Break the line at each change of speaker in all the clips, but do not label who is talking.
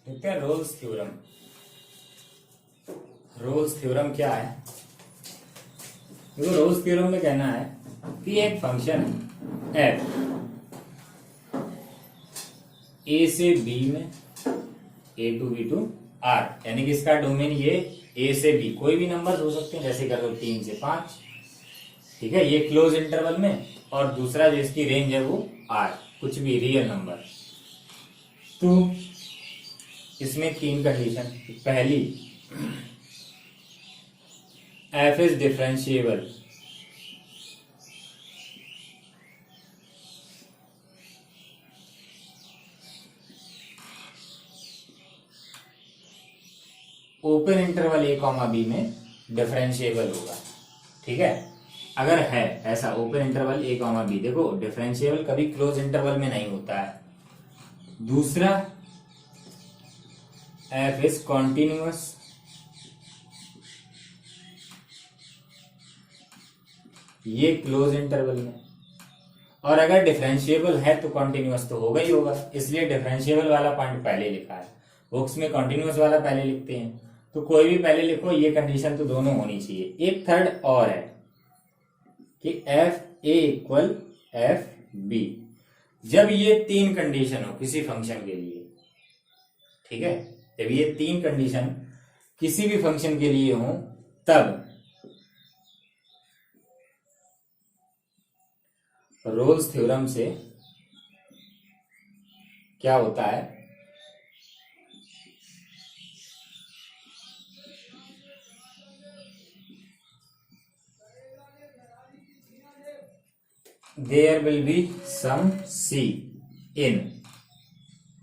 देखते हैं Rolle's theorem. Rolle's theorem क्या है? देखो रोल्स थ्योरम में कहना है कि एक फंक्शन f a से b में a to b to r, यानी कि इसका डोमेन ये a से b कोई भी नंबर हो सकते हैं, जैसे कर दो 3 से 5, ठीक है, ये क्लोज इंटरवल में, और दूसरा जिसकी रेंज है वो r, कुछ भी रियल नंबर। तो इसमें तीन कंडीशन। पहली, f is differentiable, open interval a comma B में डिफरेंशिएबल होगा, ठीक है। अगर है ऐसा open interval a comma B, देखो डिफरेंशिएबल कभी क्लोज इंटरवल में नहीं होता है। दूसरा, f इज कॉन्टिन्यूअस, ये क्लोज इंटरवल में, और अगर डिफरेंशिएबल है तो कॉन्टिन्यूअस तो होगा ही होगा, इसलिए डिफरेंशिएबल वाला पॉइंट पहले लिखा है। बुक्स में कॉन्टिन्यूअस वाला पहले लिखते हैं, तो कोई भी पहले लिखो, ये कंडीशन तो दोनों होनी चाहिए। एक थर्ड और है कि एफ ए इक्वल एफ बी, जब ये तीन कंडीशन हो किसी फंक्शन के लिए, ठीक है, जब ये तीन कंडीशन किसी भी फंक्शन के लिए हो, तब रोल्स थ्योरम से क्या होता है, there will be some c इन,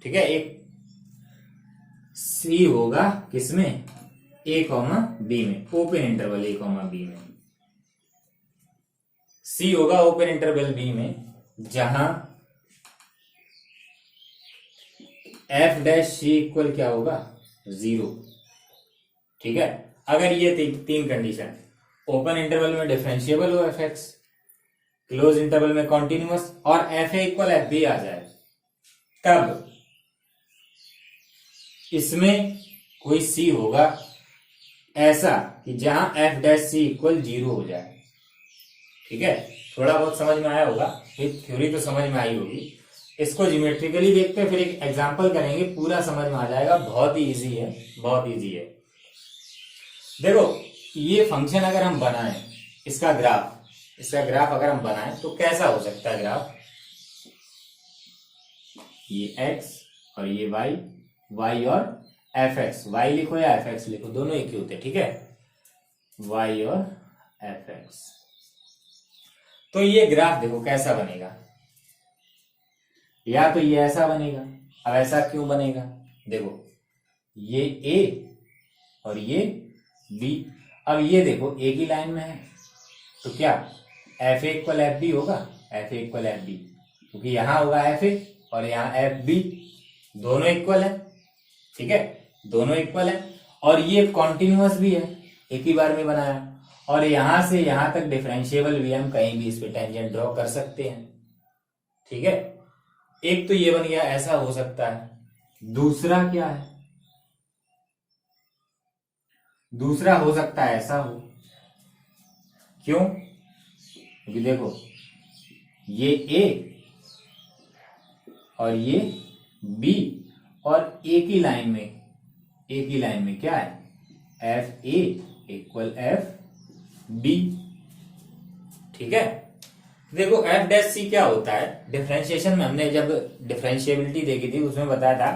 ठीक है, एक सी होगा किसमें, ए कॉमा बी में, open interval a comma B में सी होगा ओपन इंटरवल बी में, जहां एफ डैश सी इक्वल क्या होगा, 0, ठीक है। अगर ये तीन कंडीशन, ओपन इंटरवल में डिफरेंशिएबल हो एफ एक्स, क्लोज इंटरवल में कॉन्टिन्यूअस, और F A equal F b आ जाए, तब इसमें कोई सी होगा ऐसा कि जहां एफ डैश सी इक्वल 0 हो जाए, ठीक है। थोड़ा बहुत समझ में आया होगा, एक थ्योरी तो समझ में आई होगी। इसको ज्योमेट्रिकली देखते हैं, फिर एक एग्जांपल करेंगे, पूरा समझ में आ जाएगा। बहुत ही इजी है, बहुत इजी है। देखो ये फंक्शन अगर हम बनाएं, इसका ग्राफ अगर हम बनाएं तो कैसा हो सकता है ग्राफ, ये x और ये y और fx, y लिखो या fx लिखो, दोनों एक ही होते हैं, ठीक है, y और fx। तो ये ग्राफ देखो कैसा बनेगा, या तो ये ऐसा बनेगा। अब ऐसा क्यों बनेगा, देखो ये a और ये b, अब ये देखो एक ही लाइन में है, तो क्या F A equal F b होगा, एफ ए इक्वल एफ बी, क्योंकि यहां होगा एफ ए और यहां एफ बी, दोनों इक्वल है, ठीक है, दोनों इक्वल है। और ये कॉन्टिन्यूअस भी है, एक ही बार में बनाया, और यहां से यहां तक डिफरेंशिएबल भी, हम कहीं भी इस पे टेंजेंट ड्रॉ कर सकते हैं, ठीक है। एक तो ये बन गया, ऐसा हो सकता है। दूसरा क्या है, दूसरा हो सकता है ऐसा हो, क्यों, क्योंकि देखो ये a और ये b, और एक ही लाइन में क्या है, एफ ए इक्वल एफ बी, ठीक है। देखो एफ डैश सी क्या होता है, डिफरेंशिएशन में हमने जब डिफरेंशिएबिलिटी देखी थी उसमें बताया था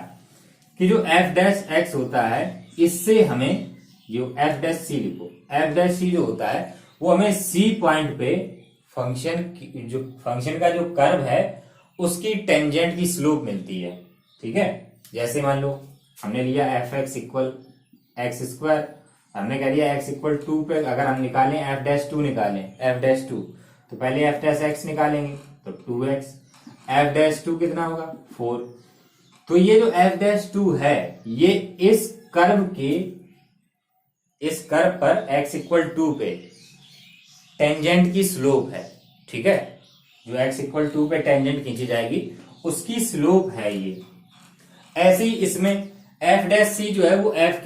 कि जो एफ डैश एक्स होता है, इससे हमें जो एफ डैश सी लिखो, एफ डैश सी जो होता है वो हमें सी पॉइंट पे फंक्शन का जो कर्व है उसकी टेंजेंट की स्लोप मिलती है, ठीक है। जैसे मान लो हमने लिया F x equal x square, हमने कह दिया एक्स इक्वल 2 पे अगर हम निकालें एफ डैश 2 निकालें, एफ डैश 2, तो पहले एफ डैश एक्स निकालेंगे तो 2x, एफ डैश 2 कितना होगा 4। तो ये जो एफ डैश 2 है, ये इस कर्व पर x इक्वल 2 पे टेंजेंट की स्लोप है, ठीक है, जो x इक्वल 2 पे टेंजेंट खींची जाएगी उसकी स्लोप है ये। ऐसे ही इसमें एफ डैश सी जो है वो एफ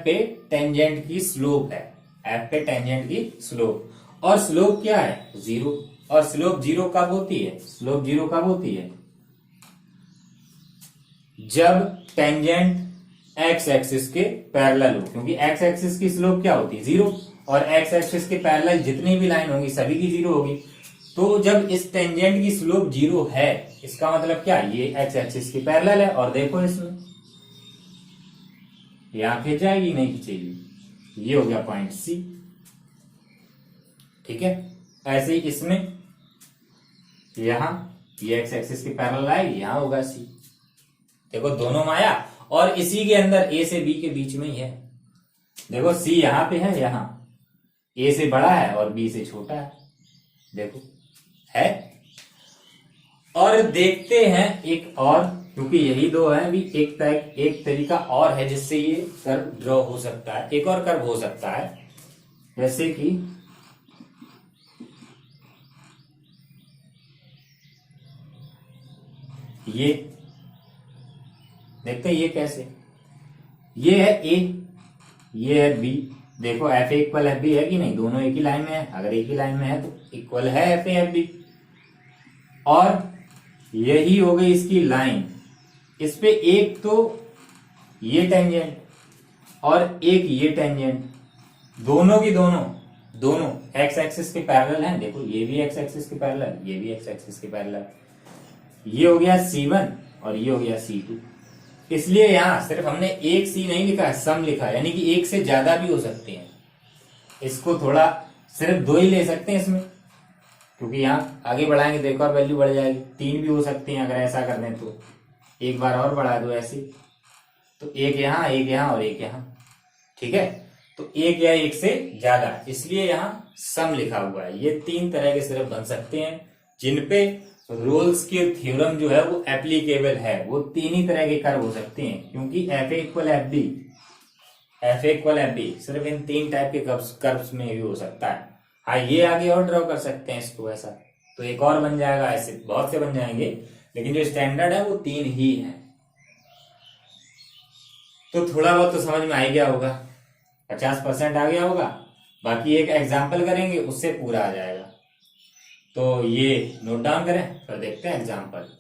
पे टेंजेंट की स्लोप है, एफ पे टेंजेंट की स्लोप। और स्लोप क्या है? 0। और स्लोप 0 कब होती है? स्लोप 0 कब होती है? जब टेंजेंट एक्स एक्सिस के पैरेलल हो, क्योंकि एक्स एक्सिस की स्लोप क्या होती है? 0। और एक्स एक्सिस के पैरेलल जितनी भी लाइन होगी सभी की 0 होगी। तो जब इस टेंजेंट की स्लोप 0 है, इसका मतलब क्या? ये एक्स एक्सिस के पैरेलल है। और देखो इसमें यहां खींच जाएगी, नहीं खींचेगी। ये हो गया पॉइंट सी। ठीक है, ऐसे ही इसमें यहां ये एक्स एक्सिस के पैरेलल आएगी, यहां होगा सी। देखो दोनों में आया। और इसी के अंदर ए से बी के बीच में ही है। देखो सी यहां पे है, यहां ए से बड़ा है और बी से छोटा है। देखो है। और देखते हैं एक और, क्योंकि यही दो है अभी। एक तरीका और है जिससे ये कर्व ड्रॉ हो सकता है। एक और कर्व हो सकता है, जैसे कि ये देखते हैं ये कैसे। ये है ए, ये है बी। देखो एफ ए इक्वल एफ बी है कि नहीं? दोनों एक ही लाइन में है। अगर एक ही लाइन में है तो इक्वल है एफ ए एफ बी। और यही हो गई इसकी लाइन। इस पे एक तो ये टेंजेंट और एक ये टेंजेंट, दोनों की दोनों एक्स एक्सिस के पैरेलल हैं। देखो ये भी एक्स एक्सिस के पैरेलल, ये भी एक्स एक्सिस के पैरेलल। ये हो गया C1 और ये हो गया C2। इसलिए यहां सिर्फ हमने एक सी नहीं लिखा है, सम लिखा है, यानी कि एक से ज्यादा भी हो सकते हैं। इसको थोड़ा सिर्फ 2 ही ले सकते हैं इसमें, क्योंकि यहां आगे बढ़ाएंगे तो एक और वैल्यू बढ़ जाएगी। 3 भी हो सकती हैं अगर ऐसा कर दें तो। एक बार और बढ़ा दो ऐसे, तो एक यहां और एक यहां। ठीक है, तो एक या एक से ज्यादा, इसलिए यहां सम लिखा हुआ है। ये 3 तरह के सिर्फ बन सकते हैं जिनपे रोल्स के थ्योरम जो है वो एप्लीकेबल है। वो 3 ही तरह के कर्व हो सकते हैं, क्योंकि एफ ए इक्वल एफ बी, एफ ए इक्वल एफ बी सिर्फ इन 3 टाइप के कर्व्स में भी हो सकता है। हाँ, ये आगे और ड्रॉ कर सकते हैं इसको ऐसा, तो एक और बन जाएगा। ऐसे बहुत से बन जाएंगे, लेकिन जो स्टैंडर्ड है वो 3 ही है। तो थोड़ा बहुत तो समझ में आ गया होगा, 50% आ गया होगा। बाकी एक एग्जाम्पल करेंगे, उससे पूरा आ जाएगा। तो ये नोट डाउन करें, फिर देखते हैं एग्जाम्पल।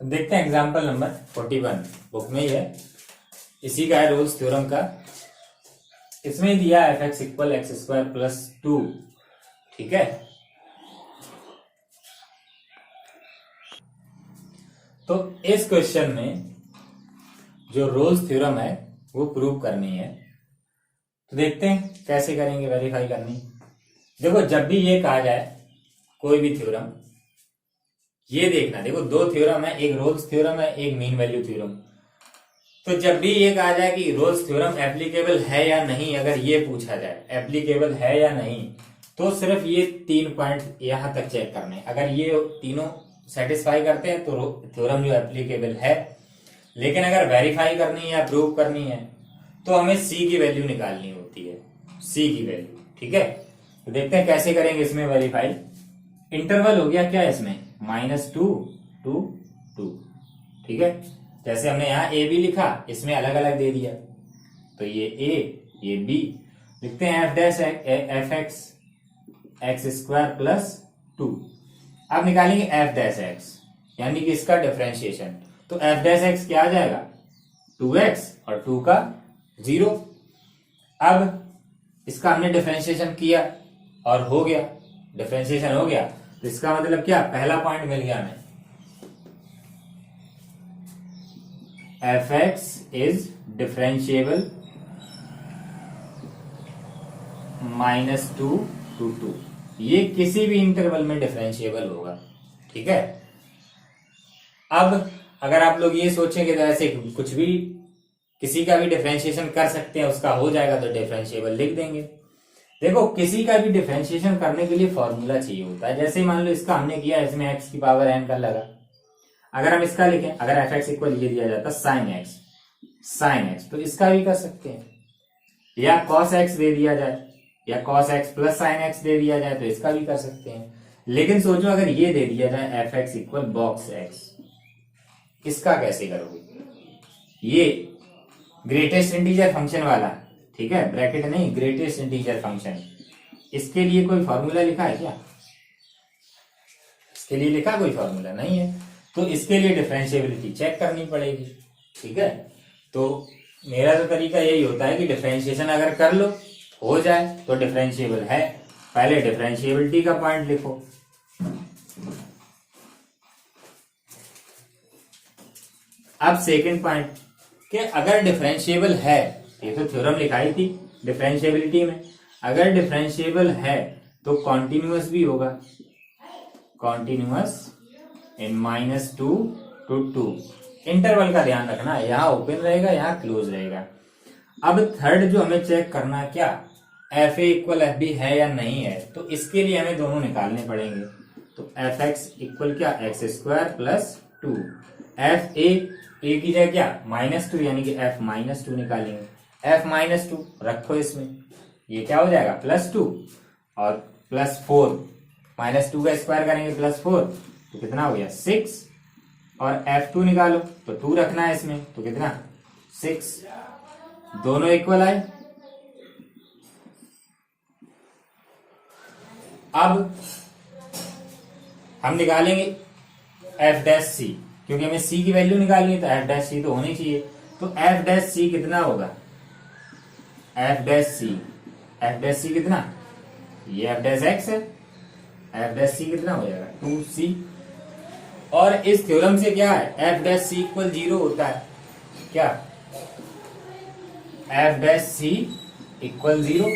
देखते हैं एग्जाम्पल नंबर 41, बुक में ही है, इसी का है रोल्स थ्योरम का। इसमें दिया F x equal x square plus 2। ठीक है, तो इस क्वेश्चन में जो रोल्स थ्योरम है वो प्रूव करनी है। तो देखते हैं कैसे करेंगे, वेरीफाई करनी। देखो जब भी ये कहा जाए कोई भी थ्योरम, ये देखना, देखो 2 थ्योरम है, एक रोल्स थ्योरम है, एक मीन वैल्यू थ्योरम। तो जब भी ये कहा जाए कि रोल्स थ्योरम एप्लीकेबल है या नहीं, अगर ये पूछा जाए एप्लीकेबल है या नहीं, तो सिर्फ ये 3 पॉइंट यहां तक चेक करने। अगर ये तीनों सेटिस्फाई करते हैं तो थ्योरम जो एप्लीकेबल है। लेकिन अगर वेरीफाई करनी है या प्रूव करनी है तो हमें सी की वैल्यू निकालनी होती है, सी की वैल्यू। ठीक है, तो देखते हैं कैसे करेंगे इसमें वेरीफाई। इंटरवल हो गया क्या इसमें? -2 to 2। ठीक है, जैसे हमने यहां ए बी लिखा, इसमें अलग अलग दे दिया, तो ये ए ये बी। लिखते हैं F dash F x x square plus 2। अब निकालेंगे एफ डैश एक्स, यानी कि इसका डिफरेंशिएशन। तो एफ डैश एक्स क्या आ जाएगा? 2x और 2 का 0। अब इसका हमने डिफरेंशिएशन किया और हो गया, डिफरेंशिएशन हो गया, तो इसका मतलब क्या? पहला पॉइंट मिल गया हमें, F x is differentiable -2 to 2। ये किसी भी इंटरवल में डिफरेंशिएबल होगा। ठीक है, अब अगर आप लोग ये सोचेंगे तो ऐसे कुछ भी किसी का भी डिफरेंशिएशन कर सकते हैं, उसका हो जाएगा तो डिफरेंशिएबल लिख देंगे। देखो किसी का भी डिफरेंशिएशन करने के लिए फॉर्मूला चाहिए होता है। जैसे मान लो इसका हमने किया, इसमें एक्स की पावर n कर लगा। अगर हम इसका लिखें, अगर एफ एक्स इक्वल ये दिया जाता साइन एक्स, तो इसका भी कर सकते हैं, या कॉस एक्स दे दिया जाए या cos x plus sign x दे दिया जाए तो इसका भी कर सकते हैं। लेकिन सोचो अगर ये दे दिया जाए F x equal box x, इसका कैसे करोगे? ये ग्रेटेस्ट इंटीजर फंक्शन वाला, ठीक है, ब्रैकेट नहीं, ग्रेटेस्ट इंटीजर फंक्शन, इसके लिए कोई फॉर्मूला लिखा है क्या? इसके लिए लिखा कोई फॉर्मूला नहीं है, तो इसके लिए डिफरेंशिएबिलिटी चेक करनी पड़ेगी, ठीक है। तो मेरा तो तरीका यही होता है कि डिफरेंशिएशन अगर कर लो, हो जाए तो डिफरेंशिएबल है, पहले डिफरेंशिएबिलिटी का पॉइंट लिखो। अब सेकंड पॉइंट कि अगर डिफरेंशिएबल है, ये तो थ्योरम लिखाई थी डिफरेंशिएबिलिटी में, अगर डिफरेंशिएबल है तो कॉन्टिन्यूअस भी होगा, कॉन्टिन्यूअस इन -2 to 2। इंटरवल का ध्यान रखना, यहाँ ओपन रहेगा, यहाँ क्लोज रहेगा। अब थर्ड जो हमें चेक करना है, क्या F A equal F B है या नहीं है, तो इसके लिए हमें दोनों निकालने पड़ेंगे। तो एफ एक्स इक्वल क्या, x square plus 2, F A की जगह क्या -2 यानी कि एफ -2 निकालेंगे। एफ -2 रखो इसमें, ये क्या हो जाएगा +2 और +4, -2 का स्क्वायर करेंगे +4 तो कितना हो गया 6, और F2 निकालो तो 2 रखना है इसमें तो कितना 6, दोनों इक्वल आए। अब हम निकालेंगे एफ डैश सी, क्योंकि हमें सी की वैल्यू निकालनी है तो एफ डैश सी तो होनी चाहिए। तो एफ डैश सी कितना होगा, एफ डैश सी कितना, ये एफ डैश एक्स है, एफ डैश सी कितना हो जाएगा 2c। और इस थ्योरम से क्या है, एफ डैश सी इक्वल 0 होता है, क्या एफ डैश सी इक्वल 0,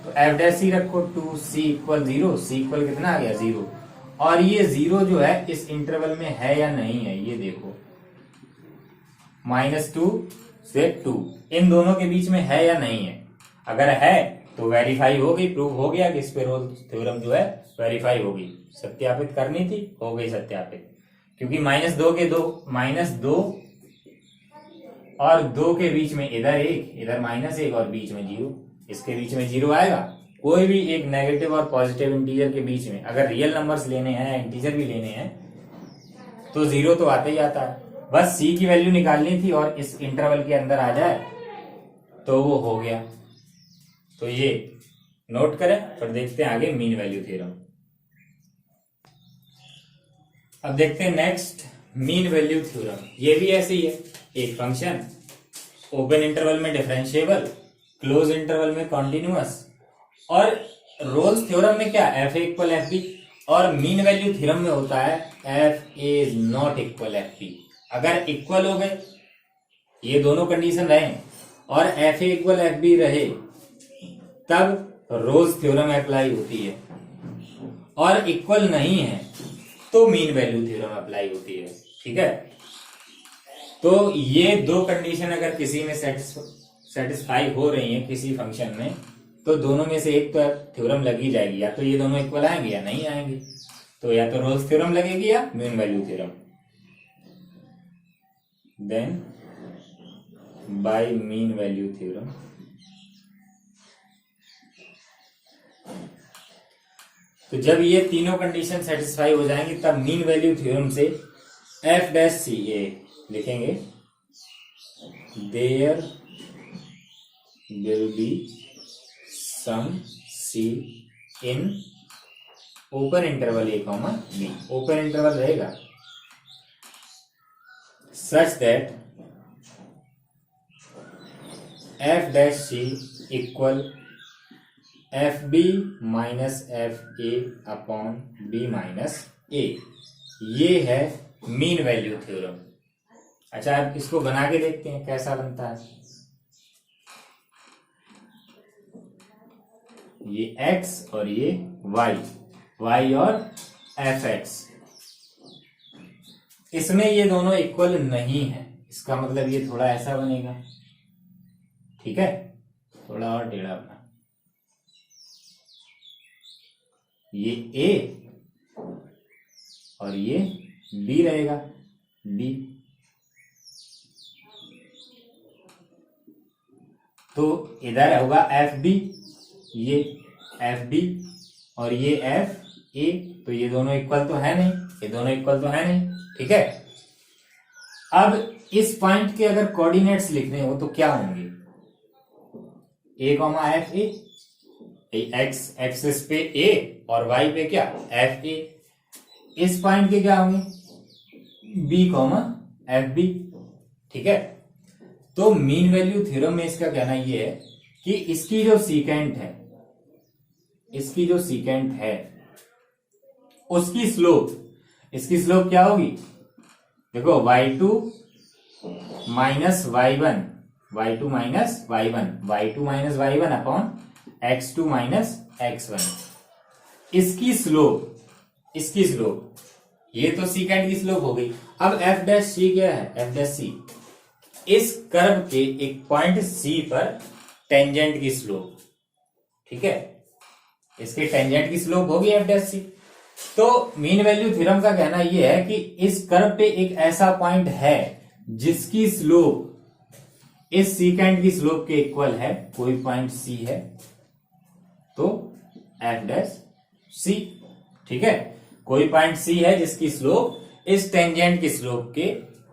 तो एफ डैश सी रखो 2c इक्वल 0, सी इक्वल कितना आ गया 0। और ये 0 जो है इस इंटरवल में है या नहीं है, ये देखो -2 से 2 इन दोनों के बीच में है या नहीं है। अगर है तो वेरीफाई हो गई, प्रूव हो गया कि स्पिरोल थ्योरम जो है वेरीफाई हो गई, सत्यापित करनी थी, हो गई सत्यापित। क्योंकि -2 और 2 के बीच में इधर 1, इधर -1 और बीच में 0, इसके बीच में 0 आएगा। कोई भी एक नेगेटिव और पॉजिटिव इंटीजर के बीच में अगर रियल नंबर्स लेने हैं, इंटीजर भी लेने हैं, तो 0 तो आता ही आता है। बस c की वैल्यू निकालनी थी और इस इंटरवल के अंदर आ जाए तो वो हो गया। तो ये नोट करें, फिर देखते हैं आगे मीन वैल्यू थ्योरम। अब देखते हैं नेक्स्ट मीन वैल्यू थ्योरम। ये भी ऐसे ही है, एक फंक्शन ओपन इंटरवल में डिफरेंशिएबल, क्लोज इंटरवल में कॉन्टिन्यूअस, और रोल्स थ्योरम में क्या F A equal F B, और मीन वैल्यू थ्योरम में होता है F A is not equal F B. अगर इक्वल हो गए, ये दोनों कंडीशन रहे और F A equal F B रहे, तब रोल्स थ्योरम अप्लाई होती है, और इक्वल नहीं है तो मीन वैल्यू थ्योरम अप्लाई होती है, ठीक है। तो ये दो कंडीशन अगर किसी में सेटिस्फाई हो रही है किसी फंक्शन में, तो दोनों में से एक तो थ्योरम लगी जाएगी, या तो ये दोनों इक्वल आएंगे या नहीं आएंगे, तो या तो रोल्स थ्योरम लगेगी या mean value theorem. Then by mean value theorem तो जब ये तीनों कंडीशन सेटिस्फाई हो जाएंगी तब मीन वैल्यू थ्योरम से एफ डैश सी ए लिखेंगे, there will be some c in open interval a comma b, open interval रहेगा such that f dash c equal F b minus f a upon b minus a. ये है mean value theorem. अच्छा, अब इसको बना के देखते हैं कैसा बनता है। ये x और ये y और एफ एक्स, इसमें ये दोनों इक्वल नहीं है, इसका मतलब ये थोड़ा ऐसा बनेगा, ठीक है, थोड़ा और टेढ़ा बना। ये a और ये b रहेगा, b। तो इधर होगा एफ बी, ये एफ बी और ये एफ ए, तो ये दोनों इक्वल तो है नहीं, ये दोनों इक्वल तो है नहीं, ठीक है। अब इस पॉइंट के अगर कोऑर्डिनेट्स लिखने हो तो क्या होंगे, a comma f a, x axis पे ए और वाई पे क्या एफ ए। इस पॉइंट के क्या होंगे, बी कॉमा एफ बी, ठीक है। तो मीन वैल्यू थ्योरम में इसका कहना यह है कि इसकी जो सीकेंट है, इसकी जो सीकेंट है उसकी स्लोप, इसकी स्लोप क्या होगी, देखो y2 minus y1, y2 minus y1, y2 minus y1 upon x2 minus x1। इसकी स्लोप, इसकी स्लोप, ये तो सीकेंट की स्लोप हो गई। अब एफ डैश सी क्या है, एफ डैश सी इस कर्व के एक पॉइंट सी पर टेंजेंट की स्लोप, ठीक है, इसके टेंजेंट की स्लोप होगी एफ डैश सी। तो मीन वैल्यू थ्योरम का कहना यह है कि इस कर्व पे एक ऐसा पॉइंट है जिसकी स्लोप इस सीकेंट की स्लोप के इक्वल है, कोई पॉइंट सी है तो एफ डैश सी, ठीक है। कोई पॉइंट सी है जिसकी स्लोप इस टेंजेंट की स्लोप के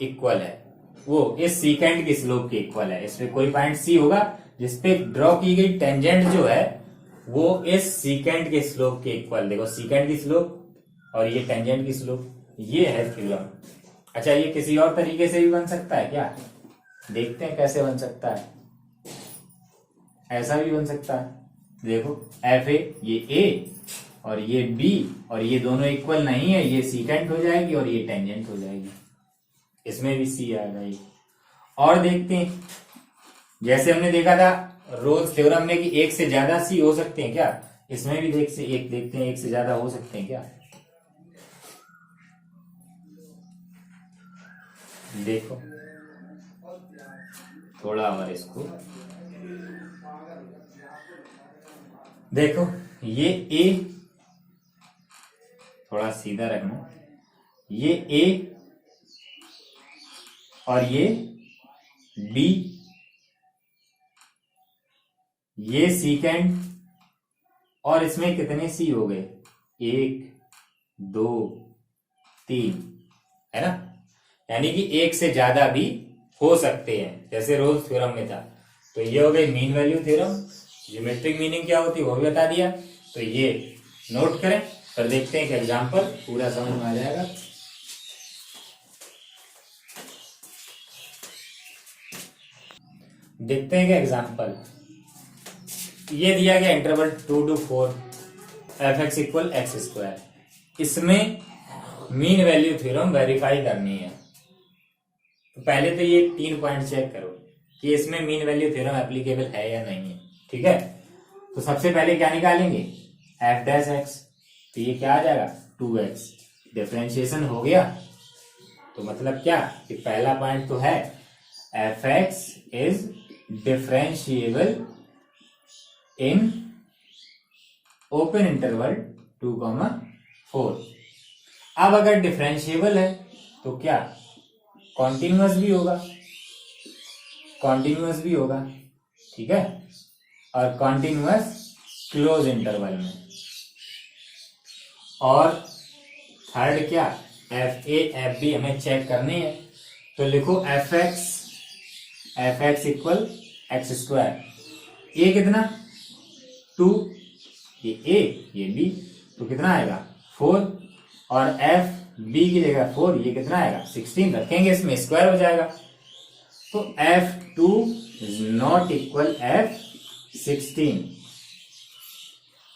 इक्वल है, वो इस सीकेंट की स्लोप के इक्वल है। इसमें कोई पॉइंट सी होगा जिसपे ड्रॉ की गई टेंजेंट जो है वो इस सीकेंट के स्लोप के इक्वल, देखो सीकेंट की स्लोप और ये टेंजेंट की स्लोप, ये है थ्योरम। अच्छा, ये किसी और तरीके से भी बन सकता है क्या, देखते हैं कैसे बन सकता है। ऐसा भी बन सकता है, देखो एफ ए, ये ए और ये बी और ये दोनों इक्वल नहीं है, ये सीकेंट हो जाएगी और ये टेंजेंट हो जाएगी, इसमें भी सी आएगा ये। और देखते हैं, जैसे हमने देखा था रोल्स थ्योरम में कि एक से ज्यादा सी हो सकते हैं क्या, इसमें भी देखते हैं एक से ज्यादा हो सकते हैं क्या। देखो थोड़ा और इसको देखो, ये ए थोड़ा सीधा रखना, ये ए और ये बी, ये सीकेंट, और इसमें कितने सी हो गए, 1 2 3, है ना, यानी कि एक से ज्यादा भी हो सकते हैं जैसे रोल्स थ्योरम में था। तो ये हो गई mean value theorem. Geometric meaning क्या होती है वो भी बता दिया, तो ये नोट करें। फिर देखते हैं कि एग्जाम्पल पूरा समझ में आ जाएगा। देखते हैं कि एग्जाम्पल, ये दिया गया interval 2 to 4 F x equal x square, इसमें मीन वैल्यू थ्योरम वेरीफाई करनी है। तो पहले तो ये 3 पॉइंट चेक करो कि इसमें मीन वैल्यू थ्योरम एप्लीकेबल है या नहीं है, ठीक है। तो सबसे पहले क्या निकालेंगे, एफ डैश एक्स, तो ये क्या आ जाएगा 2x, डिफरेंशिएशन हो गया। तो मतलब क्या कि पहला पॉइंट तो है F x is differentiable in open interval 2,4। अब अगर डिफरेंशिएबल है तो क्या कॉन्टिन्यूअस भी होगा, कॉन्टिन्यूअस भी होगा, ठीक है, और कॉन्टिन्यूअस क्लोज इंटरवल में। और थर्ड क्या, एफ ए एफ बी हमें चेक करनी है। तो लिखो f x equal x square, a कितना 2, ये ए ये बी, तो कितना आएगा 4, और एफ बी की जगह 4, ये कितना आएगा 16 रखेंगे, इसमें स्क्वायर हो जाएगा। तो F2 is not equal F16।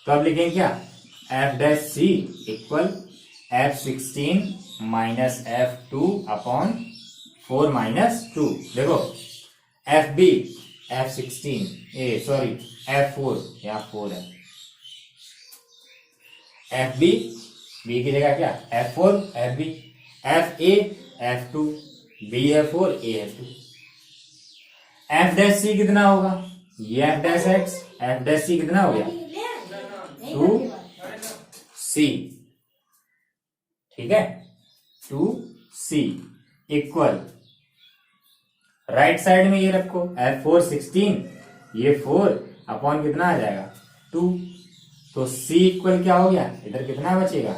तो अब लिखेंगे क्या, f dash c equal F16 minus F2 upon 4 minus 2। देखो एफ बी F4, यहाँ 4 है, एफ बी, बी की जगह क्या F4 F B, F A F2, B है 4 ए है 2। एफ डैश सी कितना होगा, ये f dash x, f dash c कितना हो गया 2C, ठीक है, 2C इक्वल राइट साइड में ये रखो F4 16, ये 4 अपॉन कितना आ जाएगा 2। तो c इक्वल क्या हो गया, इधर कितना बचेगा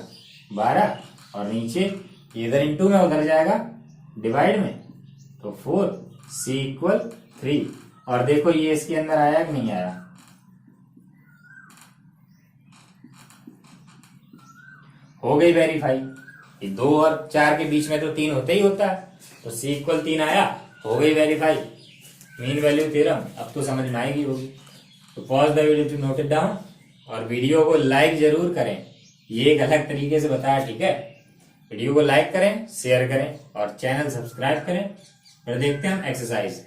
12, और नीचे इधर इंटू में उधर जाएगा डिवाइड में, तो 4, c इक्वल 3। और देखो ये इसके अंदर आया कि नहीं आया, हो गई वेरीफाई। 2 और 4 के बीच में तो 3 होता ही होता है, तो c इक्वल 3 आया, हो गई वेरीफाई। मीन वैल्यू थ्योरम अब तो समझ में आएगी होगी। तो pause the video to note it down, और वीडियो को लाइक जरूर करें, ये एक अलग तरीके से बताया, ठीक है। वीडियो को लाइक करें, शेयर करें और चैनल सब्सक्राइब करें। फिर देखते हैं हम एक्सरसाइज।